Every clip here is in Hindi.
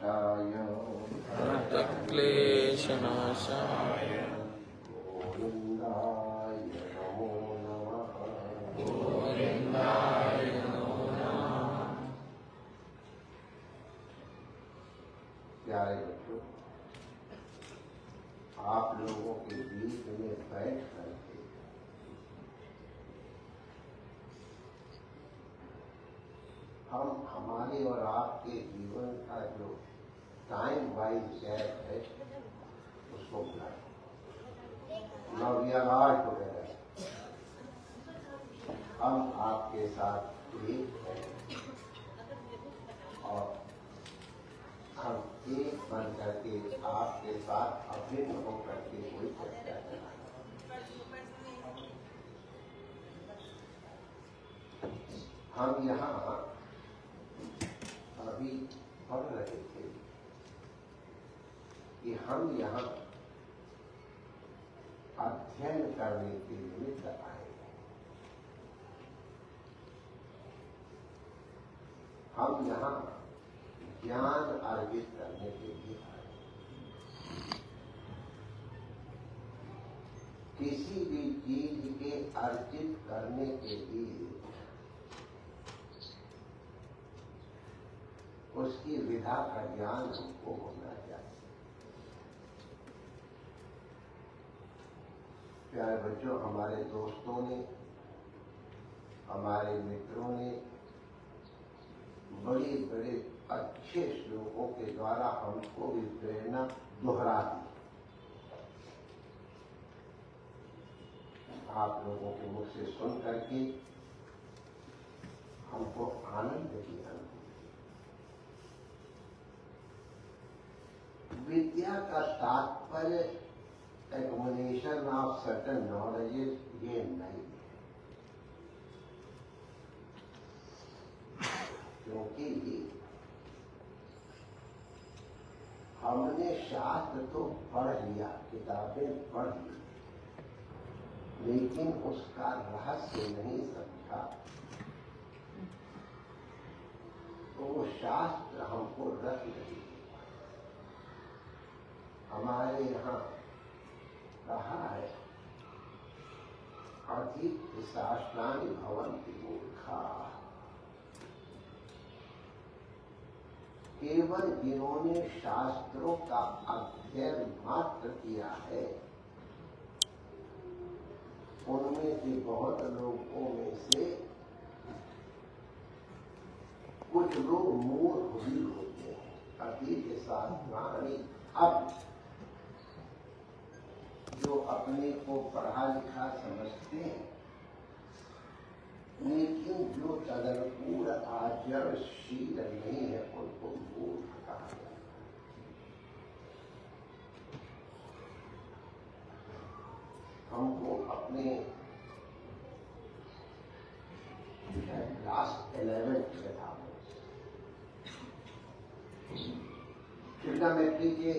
विनाशाय क्लेशनाशाय गोविन्दाय नमो नमः। गोविन्दाय नमो नमः। प्यारे बच्चों, आप लोगों के बीच में बैठ करके हम हमारे और आपके जीवन का जो टाइम वाइज गैप है उसको बुलाएं। Now we are all together. हम आपके साथ एक हैं और हम एक बन करके आपके साथ अभिन्न होकर के कोई चर्चा करें। हम यहाँ अभी पढ़ रहे थे कि हम यहाँ अध्ययन करने के निमित्त आए हैं। हम यहाँ ज्ञान अर्जित करने के लिए आए। किसी भी चीज के अर्जित करने के लिए उसकी विधा का ज्ञान हमको होना चाहिए। प्यारे बच्चों, हमारे दोस्तों ने, हमारे मित्रों ने बड़े बड़े अच्छे श्लोकों के द्वारा हमको भी प्रेरणा दोहरा दी। आप लोगों के मुख से सुन करके हमको आनंद की अनुभूति। विद्या का तात्पर्य एक्युमुलेशन ऑफ सर्टेन नॉलेजेस ये नहीं है, क्योंकि हमने शास्त्र तो पढ़ लिया, किताबें पढ़ ली, लेकिन उसका रहस्य नहीं समझा, तो वो शास्त्र हमको रस नहीं। हमारे यहाँ कहा है, अधिक शास्त्राणि भवन्ति मूर्खाः। केवल जिन्होंने शास्त्रों का अध्ययन मात्र किया है, उनमें से बहुत लोगों में से कुछ लोग मूर्ख भी होते हैं। अधिक शास्त्राणि, अब जो अपने को पढ़ा लिखा समझते हैं, लेकिन जो तदनुकूल आचरणशील नहीं है, उनको मूर्ख कहा जाता है। हमको अपने क्लास 11 में था, ट्रिग्नोमेट्री के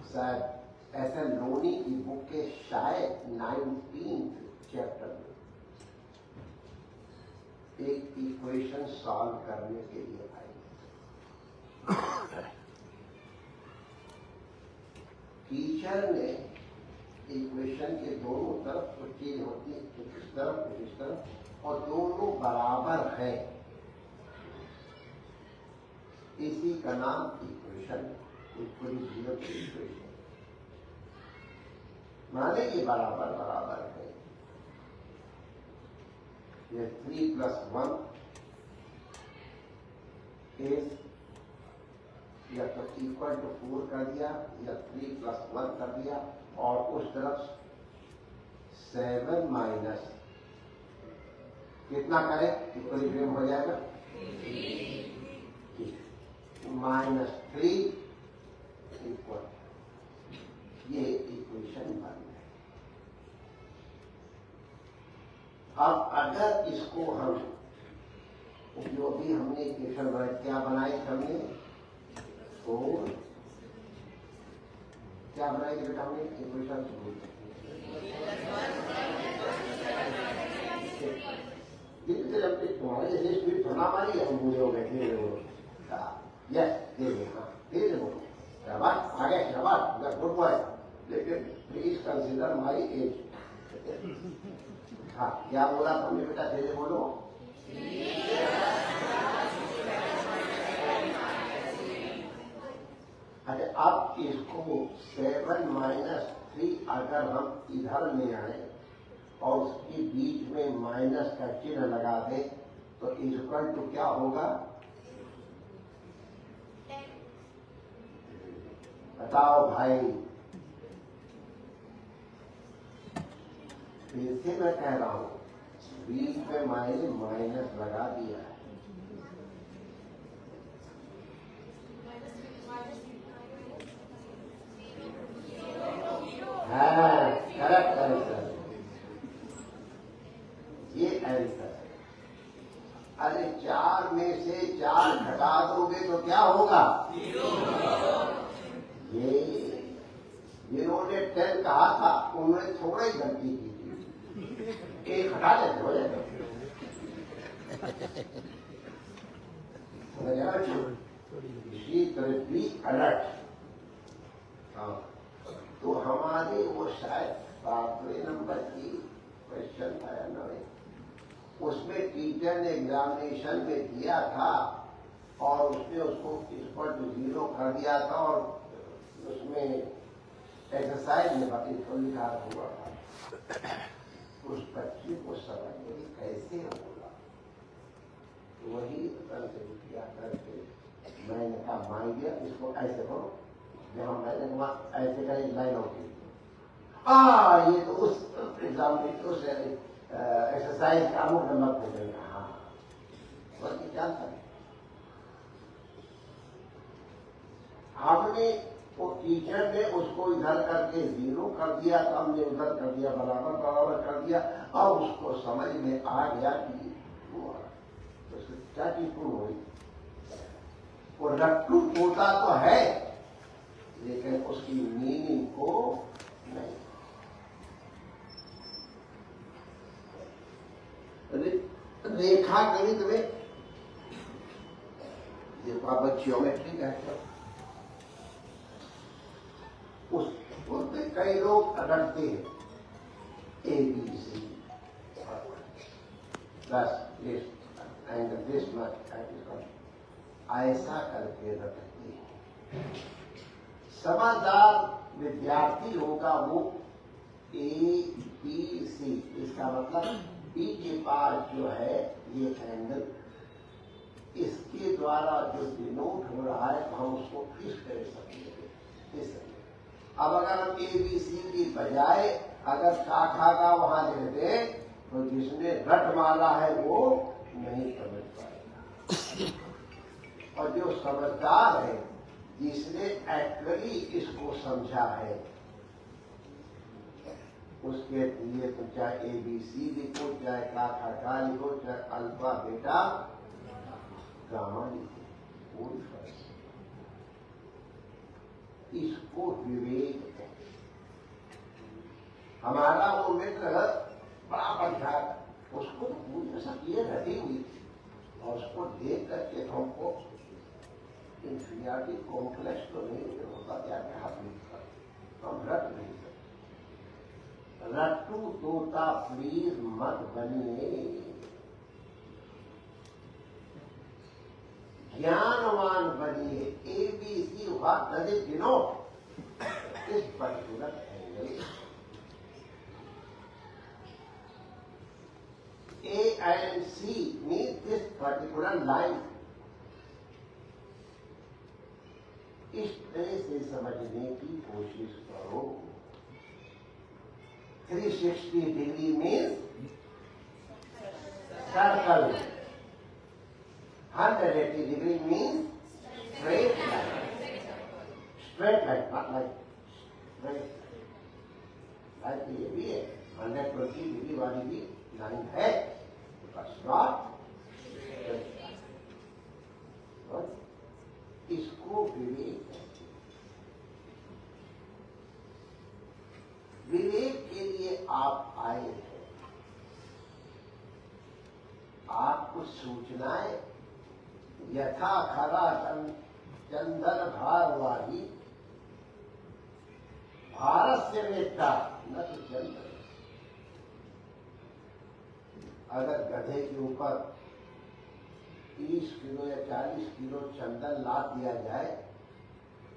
शायद एस.एन. लोनी की बुक के शायद 19th चैप्टर में एक इक्वेशन सॉल्व करने के लिए आई। टीचर ने इक्वेशन के दोनों तरफ कुछ चीज होती है, कुछ इस तरफ कुछ इस तरफ, और दोनों बराबर है, इसी का नाम इक्वेशन, इक्वेशन माने ये बराबर बराबर है। ये 3 + 1 इज या तो इक्वल टू 4 कर दिया या 3 + 1 कर दिया, और उस तरफ 7 माइनस कितना करें इक्विलिब्रियम हो जाएगा, -3 इक्वल, ये इक्वेशन बन गई। अब अगर इसको हम जो भी हमने इक्वेशन बनाई, क्या बनाई हमने, 4 क्या बनाई बेटा हमने इक्वेशन, लिखते से जब तुम्हारे जैसे स्पीड थोड़ा मारी हम बूढ़े हो गए धीरे बोलो यस धीरे हाँ धीरे बोलो शाबाश आगे शाबाश गुड बॉय लेकिन प्लीज कंसिडर माई एज हाँ क्या बोला तुमने बेटा धीरे बोलो अच्छा अब इसको 7 - 3 अगर हम इधर ले आए और उसके बीच में माइनस का चिन्ह लगा दे तो इक्वल टू क्या होगा बताओ भाई फिर से मैं कह रहा हूं बीच में मैंने माइनस लगा दिया है हाँ करेक्ट आंसर ये आंसर अरे 4 में से 4 घटा दोगे तो क्या होगा ये जिन्होंने 10 कहा था उन्होंने थोड़ा ही गलती की थी एक हटा देते हो जाएगा इसी तरह भी अलर्ट हाँ तो हमारे वो शायद 7वें नंबर की क्वेश्चन था या नहीं उसमें टीचर ने एग्जामिनेशन में दिया था और उसने उसको इक्वल टू 0 कर दिया था और उसमें एक्सरसाइज में बाकी तो लिखा हुआ था उस बच्चे को समझ में कैसे बोला तो वही किया करके मैंने कहा मान लिया इसको ऐसे करो जहां मैंने कहा ऐसे का एक लाइन होती ये तो उस एग्जाम में उस एक्सरसाइज का अमुक नंबर हो जाएगा हाँ बस क्या था हमने वो टीचर ने उसको इधर करके 0 कर दिया तो हमने उधर कर दिया बराबर बराबर कर दिया और उसको समझ में आ गया कि वो क्या चीज हुई वो रट्टू तोता तो है लेकिन उसकी मीनिंग को नहीं रेखा गणित में देखो आप ज्योमेट्री कहते हो उसमें कई लोग रटते हैं ABC plus and this much ऐसा करके रटते हैं समझदार विद्यार्थी होगा वो ABC इसका मतलब B के पास जो है ये एंगल इसके द्वारा जो डिनोट हो रहा है हम उसको इस कर सकते हैं अब अगर हम ABC की बजाय अगर शाखा का वहां लिखते तो जिसने रट मारा है वो नहीं समझ पाएगा और जो समझदार है जिसने एक्चुअली इसको समझा है उसके लिए तो चाहे ABC लिखो चाहे का लिखो चाहे अल्फा बेटा गामा लिखो कोई फर्क इसको विवेक है हमारा वो मित्र बड़ा बढ़ा उसको पूरी सब ये रटी हुई और उसको देख करके हमको इंफीरियरिटी कॉम्प्लेक्स तो नहीं होता क्या हाथ में हम रट नहीं सकते रट्टू तोता प्लीज मत बनिए ज्ञानवान बनिए ABC what does it denote इस particular angle A and C mean this particular line इस तरह से समझने की कोशिश करो 360 degree means circle 180 degree means straight line. Straight line, not like straight. Like ये भी है 120 degree वाली भी लाइन है बस नॉट इसको विवेक विवेक के लिए आप आए हैं आप सूचनाएं यथा खरा चंदन भारवाही भारत से वेत्ता न तो चंदन। अगर गधे के ऊपर 30 किलो या 40 किलो चंदन लाद दिया जाए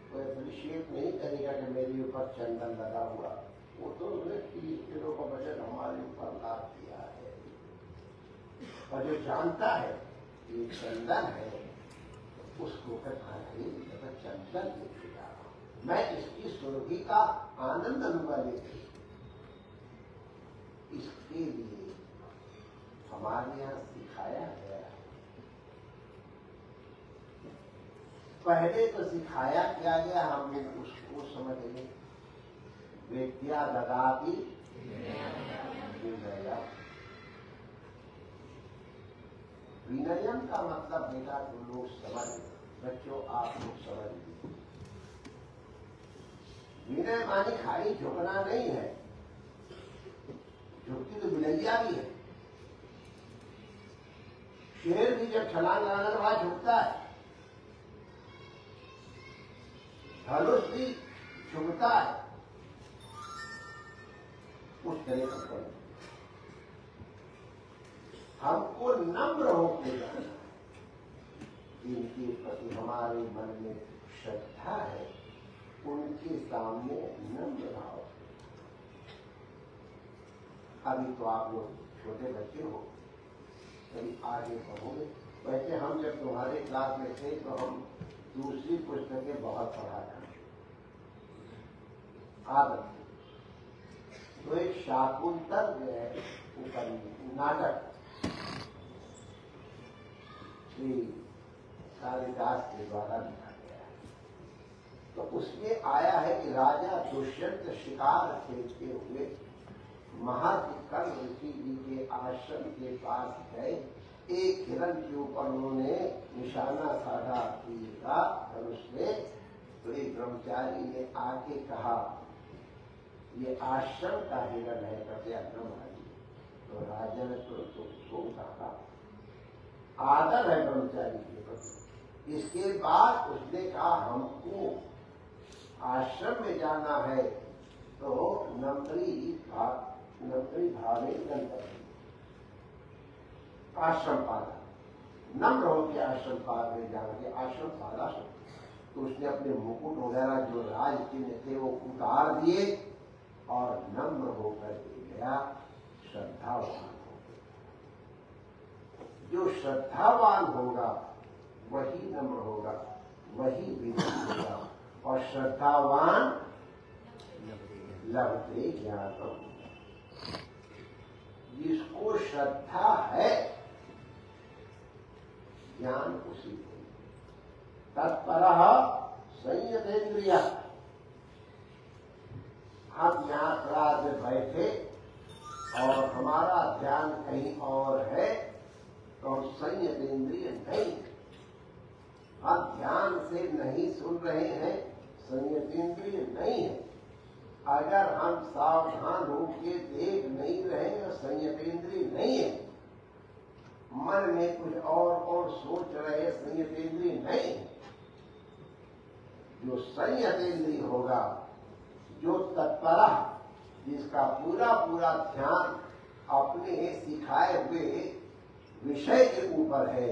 तो एप्रिशिएट नहीं करेगा कि मेरे ऊपर चंदन लगा हुआ। वो तो उसने 30 किलो का वजन हमारे ऊपर लाद दिया है। और जो जानता है कि चंदन है उसको कहता है चंदन देखिएगा, मैं इसकी सुरभि का आनंद लूंगा। लेकिन इसके लिए हमारे यहाँ सिखाया गया है। पहले तो सिखाया क्या गया, हम लोग उसको समझ लें। विद्या ददाति विनयम। विनयम का मतलब बेटा तुम लोग समझ, बच्चों आप लोग समझ लीजिए। विनय मानी खाली झुकना नहीं है, झुकती तो बिलैया भी है। शेर भी जब छलांग लगाने के बाद झुकता है, धनुष भी झुकता है। उस तरह का हमको नम्र होकर जाना। जिनके प्रति हमारे मन में श्रद्धा है उनके सामने नम्र भाव। अभी तो आप लोग छोटे बच्चे हो, कभी आगे पढ़ोगे। वैसे हम जब तुम्हारे क्लास में थे तो हम दूसरी पुस्तकें बहुत पढ़ा करते आदत। तो एक शाकुंतल जो है ऊपर नाटक श्री कालिदास के द्वारा लिखा गया है। तो उसमें आया है कि राजा दुष्यंत शिकार खेलते हुए महर्षि कर्ण ऋषि जी के आश्रम के पास गए। एक हिरण के ऊपर उन्होंने निशाना साधा तीर का धनुष से। तो एक ब्रह्मचारी ने आके कहा ये आश्रम का हिरण है, कहते अग्रमाली। तो राजा ने तो कहा आदर है ब्रह्मचारी के प्रति। इसके बाद उसने कहा हमको आश्रम में जाना है तो नम्री भावे गंतव्य। आश्रम पाला, नम्र होकर आश्रम पाल में जाके आश्रम पाला। तो उसने अपने मुकुट वगैरह जो राज चिन्ह थे वो उतार दिए और नम्र होकर के गया, श्रद्धावान हो गया। जो श्रद्धावान होगा वही नम्र होगा, वही विनम्र होगा। और श्रद्धावान लभते ज्ञानम। जिसको श्रद्धा है ज्ञान उसी को। तत्परः संयतेन्द्रिय। हम यहाँ क्लास में बैठे और हमारा ध्यान कहीं और है तो हम संयतेन्द्रिय नहीं। हम ध्यान से नहीं सुन रहे हैं, संयतेन्द्रिय नहीं है। अगर हम सावधान होकर देख नहीं रहे हैं, संयतेन्द्रिय नहीं है। मन में कुछ और सोच रहे, संयतेन्द्रिय नहीं है। जो संयतेन्द्रिय होगा, जो तत्पर, जिसका पूरा पूरा ध्यान अपने सिखाए हुए विषय के ऊपर है,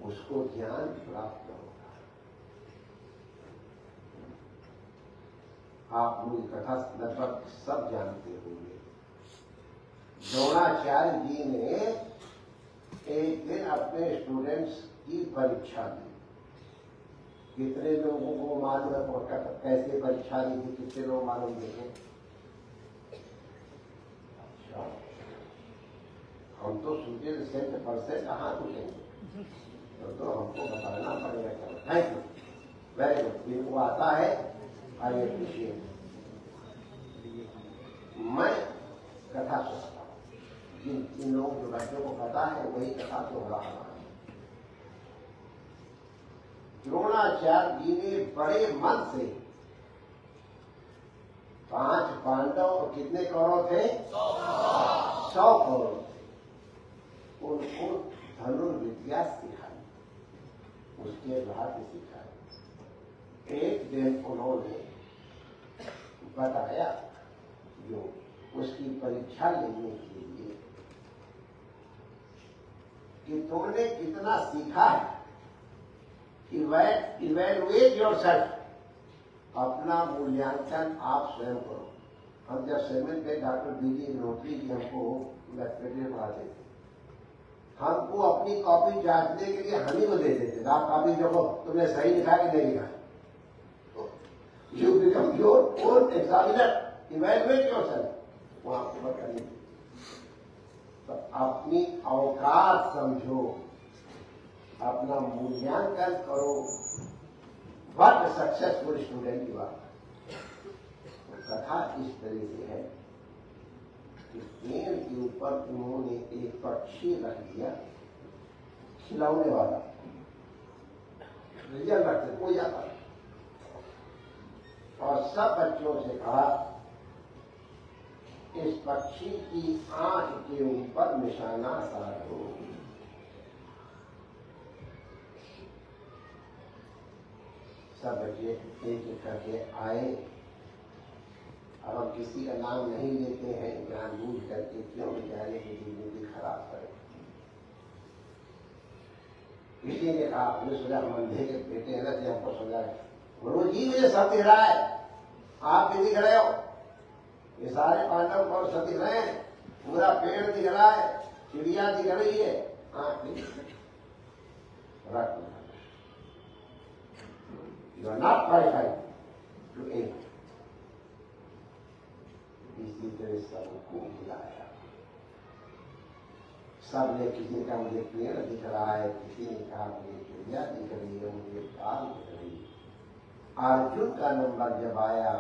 उसको ज्ञान प्राप्त होगा। आप लोग कथा लगभग सब जानते होंगे। द्रोणाचार्य जी ने एक दिन अपने स्टूडेंट्स की परीक्षा दी। कितने लोगों को मालूम है कैसे परीक्षा दी थी? कितने लोग मालूम देखे? अच्छा, हम तो सोचे 100% कहाँ उठेंगे, तो हमको बताना पड़ेगा। Thank you, very good. जिनको आता है आई अप्रिशिएट। मैं कथा सुनाता हूँ। जिन लोगों जो बच्चों को पता है वही कथा तो रहा है। द्रोणाचार्य जी ने बड़े मन से 5 पांडव और कितने कौरव थे? 100 कौरव। उनको धनुर्विद्या सिखाई, उसके बाद सिखाई। एक दिन उन्होंने बताया जो उसकी परीक्षा लेने के लिए कि तुमने कितना सीखा है, इवैल्यूएट योरसेल्फ, अपना मूल्यांकन आप स्वयं करो। हम जब 7th में डॉक्टर बीडी नोटरी जी हमको लेक्चर पढ़ाते थे, हमको अपनी कॉपी जांचने के लिए हम ही को देते थे, आप कॉपी देखो तुमने सही लिखा कि नहीं लिखा। You become your own examiner, evaluate yourself, वहां पर करिए। तो अपनी औकात समझो, अपना मूल्यांकन करो, what successful student you are. कथा इस तरह से है कि पेड़ के ऊपर उन्होंने एक पक्षी रख दिया, खिलौने वाला, रिजल्ट रखते कोई आता, और सब बच्चों से कहा इस पक्षी की आंख के ऊपर निशाना साधो। सब बच्चे एक एक करके आए। अब हम किसी का नाम नहीं लेते हैं जानबूझ करके, क्यों बेचारे की जिंदगी खराब करें। किसी ने कहा अपने सोचा मंदिर के बेटे है ना, हमको सोचा गुरु जी मुझे सब दिख रहा है, आप भी दिख रहे हो, ये सारे पांडव और सब दिख रहे हैं, पूरा पेड़ दिख रहा है, चिड़िया दिख रही है, आंख रख you are not qualified to aim. इसी तरह सबको बुलाया, सबने किसी का मुझे पेड़ दिख रहा है, किसी ने कहा मुझे चिड़िया दिख रही है, मुझे बाल दिख रही है। अर्जुन का नंबर जब आया,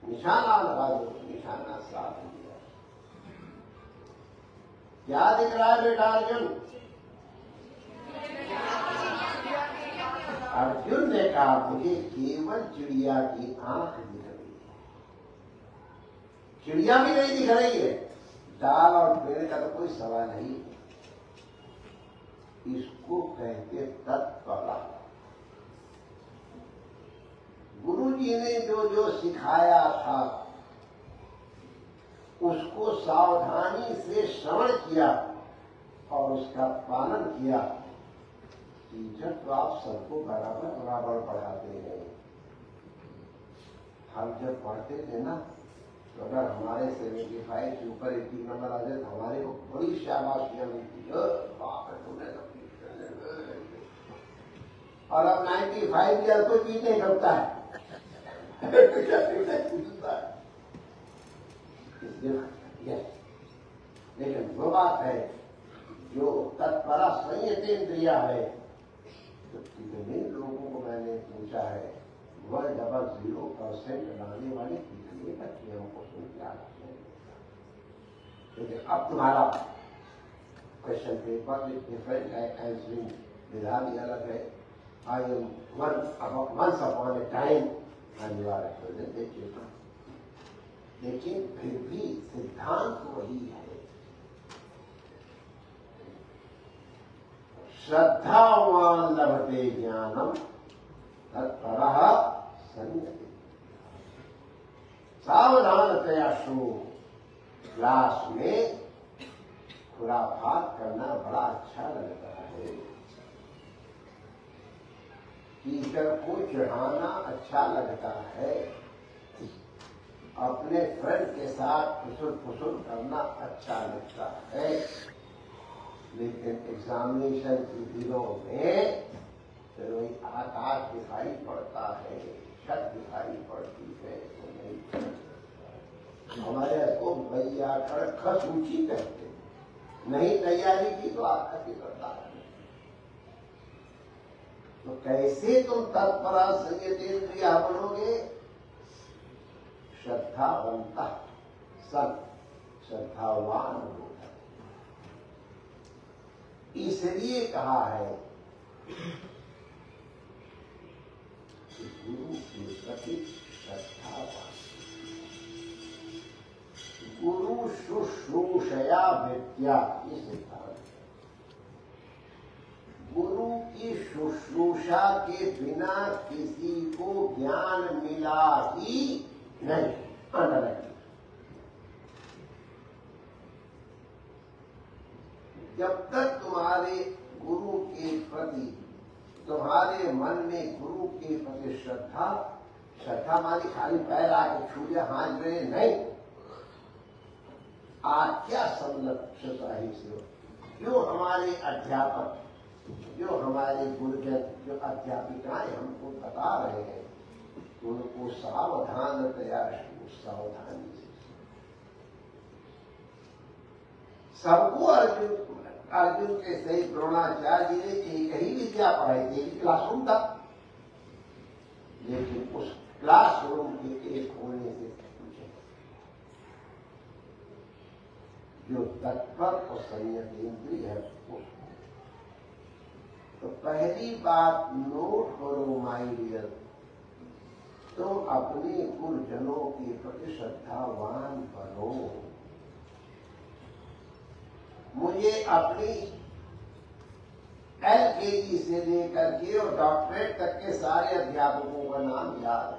निशाना लगा दो, निशाना साफ दिया। क्या दिख रहा है बेटा अर्जुन? अर्जुन ने कहा मुझे केवल चिड़िया की आंख दिख रही है, चिड़िया भी नहीं दिख रही है, डाल और पेड़ का तो कोई सवाल नहीं। इसको कहते तत्परा। गुरु जी ने जो जो सिखाया था उसको सावधानी से श्रवण किया और उसका पालन किया। टीचर तो आप सबको बराबर पढ़ाते हैं। हम जब पढ़ते थे ना, तो अगर हमारे 75 के ऊपर 80 नंबर आ जाए तो हमारे को बड़ी शाबाशियां मिलती है, और अब 95 या तो चीज नहीं करता है। लेकिन वो बात है जो तत्परा संयतेंद्रिया है, तो कितने लोगों को मैंने पूछा है 100% लाने वाले कितने बच्चे हमको सुन के आते हैं। लेकिन अब तुम्हारा क्वेश्चन पेपर डिफरेंट है, आंसरिंग विधा भी अलग है। I am once upon a time and you are a present, लेकिन फिर भी सिद्धांत वही है। श्रद्धावान लभते ज्ञानम तत्परः संयते। सावधानतया शो। क्लास में खुराफात करना बड़ा अच्छा लगता है, टीचर को चढ़ाना अच्छा लगता है, अपने फ्रेंड के साथ फुसुल करना अच्छा लगता है, लेकिन एग्जामिनेशन के दिनों में फिर वही आकाश दिखाई पड़ता है, छत दिखाई पड़ती है तो नहीं। हमारे को भैया खस ऊंची कहते, नहीं तैयारी की तो आकाश ही करता है। तो कैसे तुम तत्परा संयतेंद्रिया बनोगे? श्रद्धावंता सन, श्रद्धावान होगा। इसलिए कहा है कि गुरु के प्रति श्रद्धावान, गुरु शुश्रूषया विद्या, ये सिद्धांत। गुरु की शुश्रूषा के बिना किसी को ज्ञान मिला ही नहीं। जब तक तुम्हारे गुरु के प्रति, तुम्हारे मन में गुरु के प्रति श्रद्धा मानी खाली पैर आके छू लिया, हाथ जोड़े नहीं, आज्ञा संरक्षता ही से जो हमारे अध्यापक, जो हमारे गुरुजन, जो अध्यापिकाएं हमको बता रहे हैं, उनको सावधानतया सावधानी से सबको अर्जुन के सही द्रोणाचार्य जी ने एक ही विद्या पढ़ाई थी, क्लासरूम था, लेकिन उस क्लासरूम के एक होने से पूछे जो तत्पर और संयमेंद्रिय है तो पहली बात नोट करो माय डियर, तुम अपने गुरुजनों के प्रति श्रद्धावान बनो। मुझे अपनी LKG से लेकर के और डॉक्टरेट तक के सारे अध्यापकों का नाम याद है।